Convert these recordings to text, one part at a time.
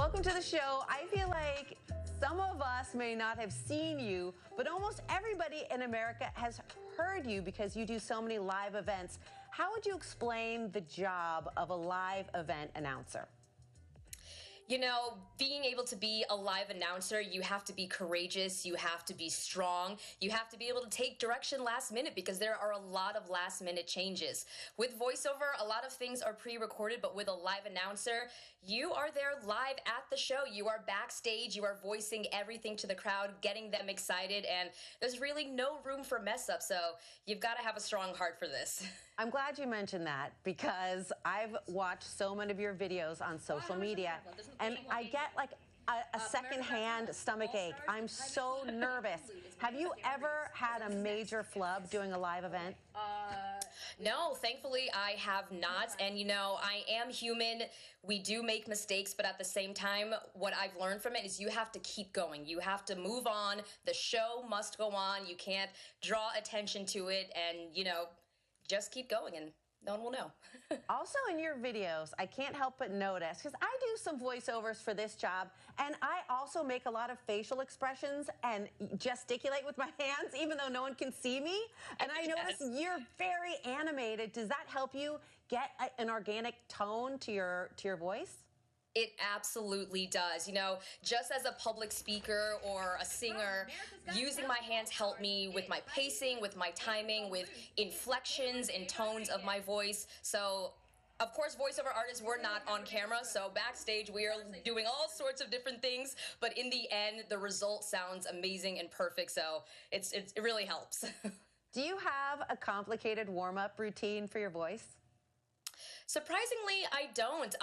Welcome to the show. I feel like some of us may not have seen you, but almost everybody in America has heard you because you do so many live events. How would you explain the job of a live event announcer? You know, being able to be a live announcer, you have to be courageous, you have to be strong, you have to be able to take direction last minute because there are a lot of last minute changes. With voiceover, a lot of things are pre-recorded, but with a live announcer, you are there live at the show. You are backstage, you are voicing everything to the crowd, getting them excited, and there's really no room for mess up, so you've got to have a strong heart for this. I'm glad you mentioned that because I've watched so many of your videos on social media. And I get like a secondhand stomach ache. I'm so nervous. Have you ever had a major flub doing a live event? No, thankfully I have not. And you know, I am human. We do make mistakes, but at the same time, what I've learned from it is you have to keep going. You have to move on. The show must go on. You can't draw attention to it and, you know, just keep going and no one will know. Also in your videos, I can't help but notice, because I do some voiceovers for this job, and I also make a lot of facial expressions and gesticulate with my hands, even though no one can see me. And I notice you're very animated. Does that help you get an organic tone to your voice? It absolutely does. You know, just as a public speaker or a singer, using my hands help me with my pacing, with my timing, with inflections and tones of my voice. So, of course, voiceover artists, we're not on camera, so backstage we are doing all sorts of different things, but in the end, the result sounds amazing and perfect, so it really helps. Do you have a complicated warm-up routine for your voice? Surprisingly, I don't.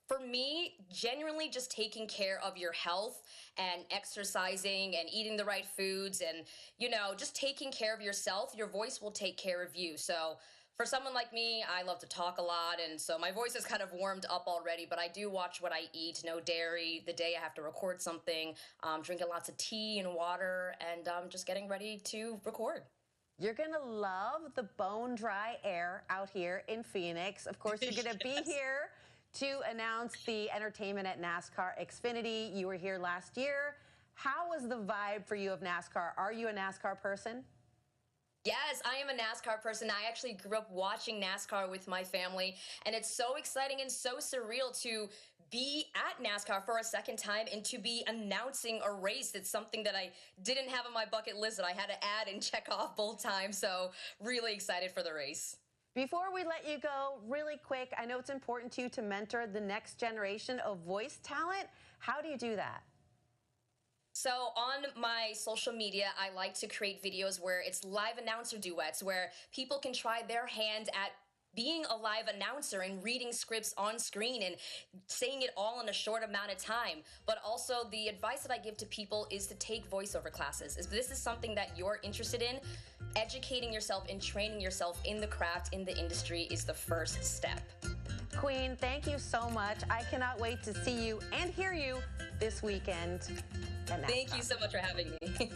For me, genuinely just taking care of your health and exercising and eating the right foods and, you know, just taking care of yourself, your voice will take care of you. So for someone like me, I love to talk a lot, and so my voice is kind of warmed up already, but I do watch what I eat, no dairy, the day I have to record something, drinking lots of tea and water, and just getting ready to record. You're going to love the bone-dry air out here in Phoenix. Of course, you're going to be here to announce the entertainment at NASCAR Xfinity. You were here last year. How was the vibe for you of NASCAR? Are you a NASCAR person? Yes, I am a NASCAR person. I actually grew up watching NASCAR with my family, and it's so exciting and so surreal to be at NASCAR for a second time and to be announcing a race. It's something that I didn't have on my bucket list that I had to add and check off both times, so really excited for the race. Before we let you go, really quick, I know it's important to you to mentor the next generation of voice talent. How do you do that? So on my social media, I like to create videos where it's live announcer duets, where people can try their hand at being a live announcer and reading scripts on screen and saying it all in a short amount of time. But also the advice that I give to people is to take voiceover classes. If this is something that you're interested in, educating yourself and training yourself in the craft, in the industry is the first step. Queen, thank you so much. I cannot wait to see you and hear you this weekend. Thank you so much for having me.